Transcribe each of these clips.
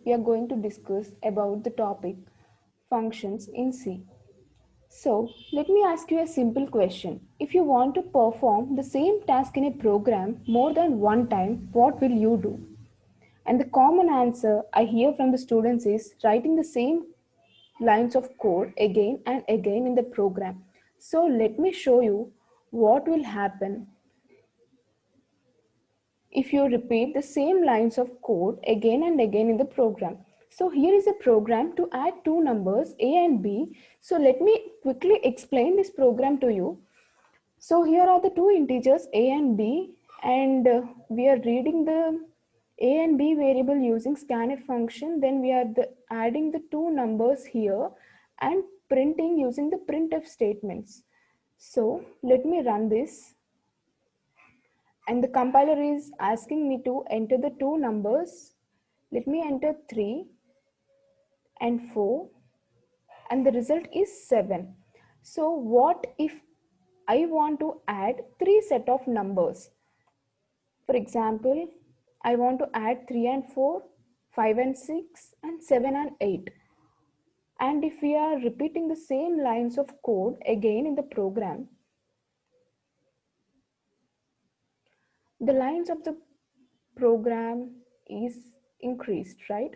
we are going to discuss about the topic functions in C. So, let me ask you a simple question. If you want to perform the same task in a program more than one time, what will you do? And the common answer I hear from the students is writing the same lines of code again and again in the program. So, let me show you what will happen if you repeat the same lines of code again and again in the program. So here is a program to add two numbers A and B. So let me quickly explain this program to you. So here are the two integers A and B, and we are reading the A and B variable using scanf function. Then we are adding the two numbers here and printing using the printf statements. So let me run this, and the compiler is asking me to enter the two numbers. Let me enter 3 and 4, and the result is 7. So what if I want to add three set of numbers? For example, I want to add 3 and 4, 5 and 6, and 7 and 8. And if we are repeating the same lines of code again in the program, the lines of the program is increased, right?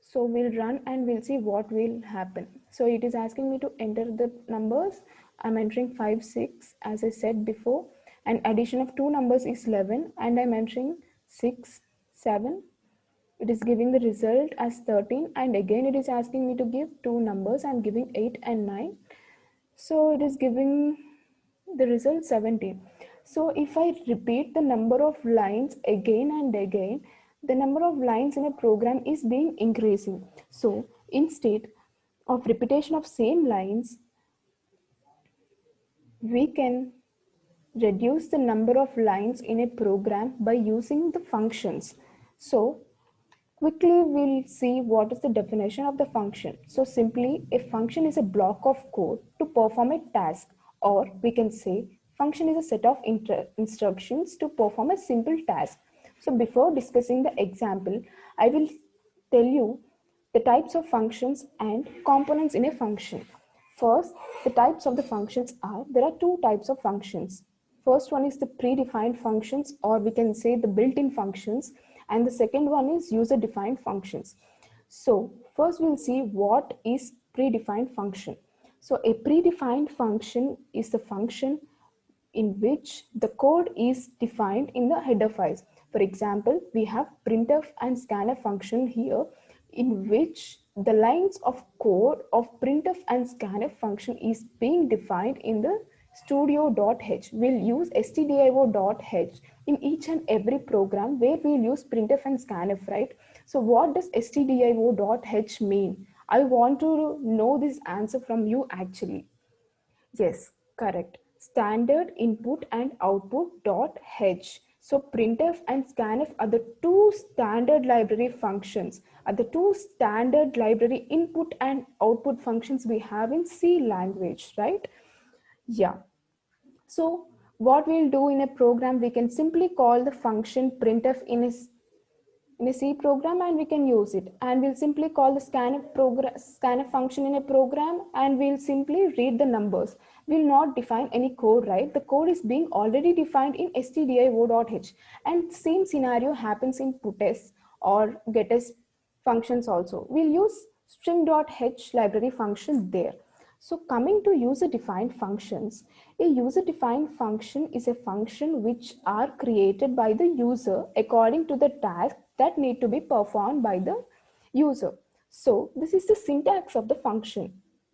So we'll run and we'll see what will happen. So it is asking me to enter the numbers. I'm entering 5, 6 as I said before, and addition of two numbers is 11, and I'm entering 6, 7. It is giving the result as 13, and again it is asking me to give two numbers. I'm giving 8 and 9. So it is giving the result 17. So if I repeat the number of lines again and again, the number of lines in a program is being increasing. So instead of repetition of same lines, we can reduce the number of lines in a program by using the functions. So quickly we'll see what is the definition of the function. So simply a function is a block of code to perform a task, or we can say function is a set of instructions to perform a simple task. So before discussing the example, I will tell you the types of functions and components in a function. First, the types of the functions are, there are two types of functions. First one is the predefined functions, or we can say the built-in functions, and the second one is user-defined functions. So first we'll see what is predefined function. So a predefined function is the function in which the code is defined in the header files. For example, we have printf and scanf function here, in which the lines of code of printf and scanf function is being defined in the studio.h. We'll use stdio.h in each and every program where we'll use printf and scanf, right? So what does stdio.h mean? I want to know this answer from you actually. Yes, correct. Standard input and output dot h. So printf and scanf are the two standard library functions, are the two standard library input and output functions we have in C language, right? Yeah. So what we'll do in a program, we can simply call the function printf in a C program, and we can use it. And we'll simply call the scanf function in a program, and we'll simply read the numbers. We'll not define any code, right? The code is being already defined in stdio.h. And same scenario happens in putS or getS functions also. We'll use string.h library function there. So coming to user-defined functions, a user-defined function is a function which are created by the user according to the task that need to be performed by the user. So this is the syntax of the function.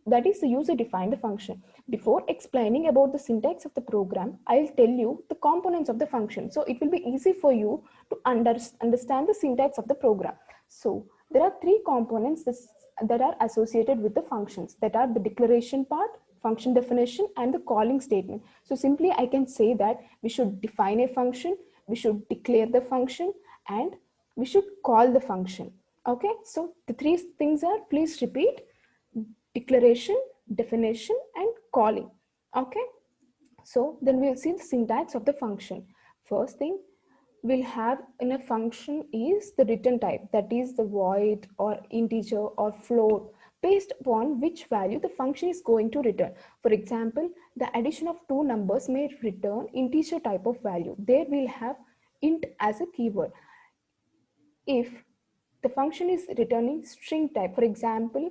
That is the user-defined function. Before explaining about the syntax of the program, I'll tell you the components of the function. So it will be easy for you to understand the syntax of the program. So there are three components that are associated with the functions, that are the declaration part, function definition, and the calling statement. So simply I can say that we should define a function, we should declare the function, and we should call the function. Okay, so the three things are, please repeat: declaration, definition, and calling. Okay, so then we'll see the syntax of the function. First thing, we'll have in a function is the return type, that is the void or integer or float, based upon which value the function is going to return. For example, the addition of two numbers may return integer type of value. There we'll have int as a keyword. If the function is returning string type, for example,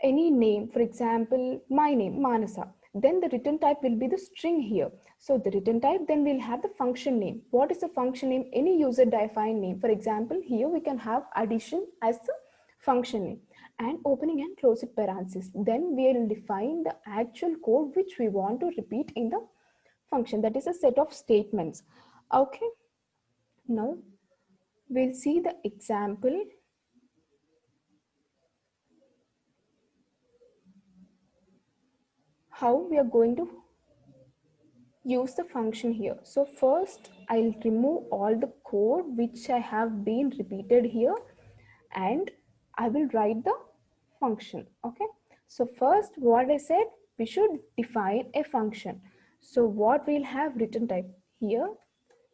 any name, for example, my name, Manasa, then the return type will be the string here. So the return type, then we'll have the function name. What is the function name? Any user defined name. For example, here we can have addition as the function name and opening and closing parenthesis. Then we'll define the actual code which we want to repeat in the function. That is a set of statements. Okay. Now we'll see the example. How we are going to use the function here. So first I'll remove all the code which I have been repeated here and I will write the function. Okay. So first what I said, we should define a function. So what we'll have return type here,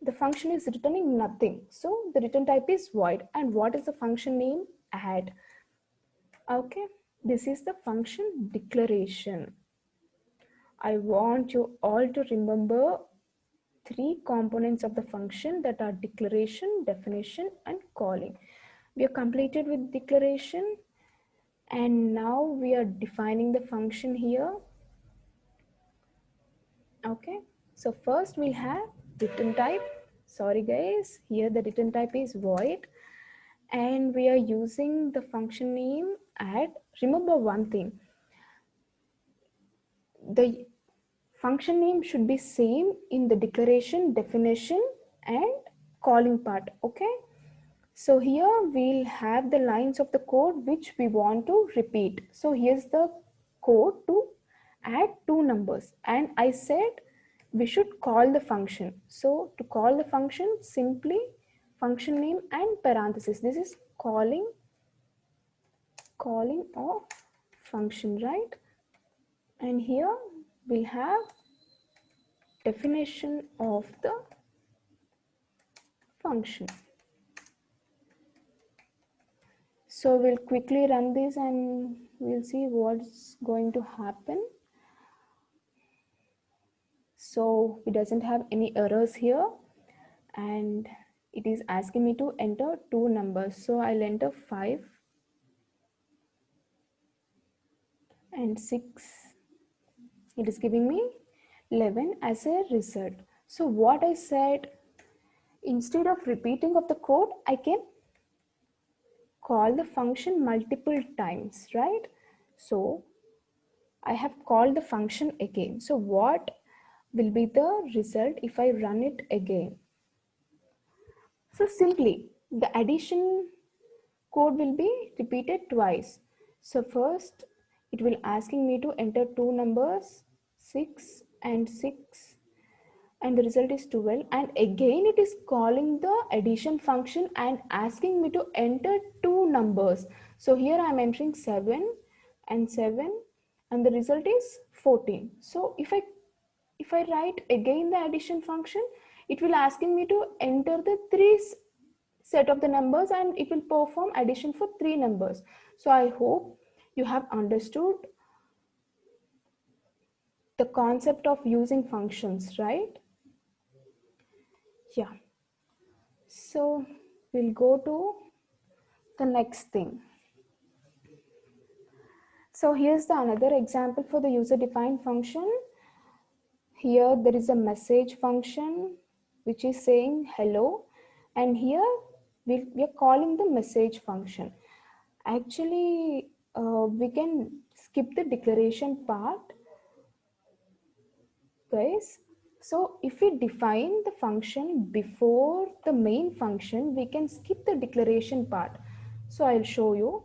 the function is returning nothing. So the return type is void. And what is the function name? Add. Okay. This is the function declaration. I want you all to remember three components of the function, that are declaration, definition, and calling. We are completed with declaration and now we are defining the function here. Okay, so first we have return type. Sorry guys, here the return type is void and we are using the function name add. Remember one thing, the function name should be same in the declaration, definition, and calling part. Okay, so here we'll have the lines of the code which we want to repeat. So here's the code to add two numbers and I said we should call the function. So to call the function, simply function name and parenthesis. This is calling of function, right? And here we'll have definition of the function. So we'll quickly run this and we'll see what's going to happen. So it doesn't have any errors here and it is asking me to enter two numbers. So I'll enter 5 and 6. It is giving me 11 as a result. So what I said, instead of repeating of the code, I can call the function multiple times, right? So I have called the function again. So what will be the result if I run it again? So simply the addition code will be repeated twice. So first it will asking me to enter two numbers 6 and 6 and the result is 12, and again it is calling the addition function and asking me to enter two numbers. So here I am entering 7 and 7 and the result is 14. So if I write again the addition function, it will asking me to enter the three set of the numbers and it will perform addition for three numbers. So I hope you have understood the concept of using functions, right? Yeah. So we'll go to the next thing. So here's the another example for the user defined function. Here there is a message function which is saying hello, and here we are calling the message function. Actually, we can skip the declaration part, guys. So if we define the function before the main function, we can skip the declaration part. So I'll show you.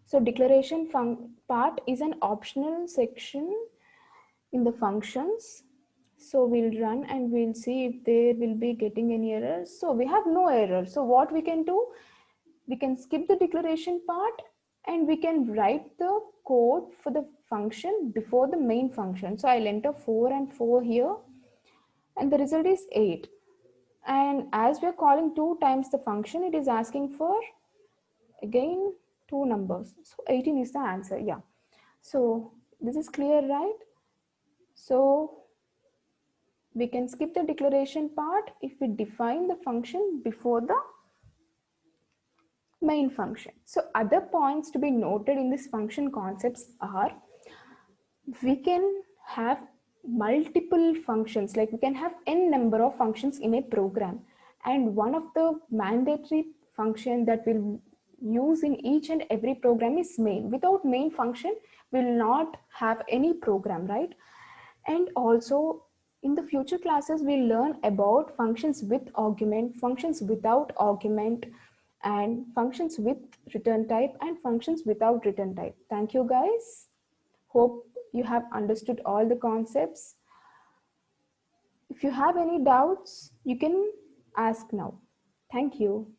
So declaration part is an optional section in the functions. So we'll run and we'll see if there will be getting any errors. So we have no error. So what we can do, we can skip the declaration part and we can write the code for the function before the main function. So I'll enter 4 and 4 here and the result is 8. And as we're calling 2 times the function, it is asking for again 2 numbers. So 18 is the answer. Yeah. So this is clear, right? So we can skip the declaration part if we define the function before the main function. So other points to be noted in this function concepts are, we can have multiple functions, like we can have n number of functions in a program, and one of the mandatory function that we'll use in each and every program is main. Without main function, we'll not have any program, right? And also in the future classes, we'll learn about functions with argument, functions without argument, and functions with return type and functions without return type. Thank you guys. Hope you have understood all the concepts. If you have any doubts, you can ask now. Thank you.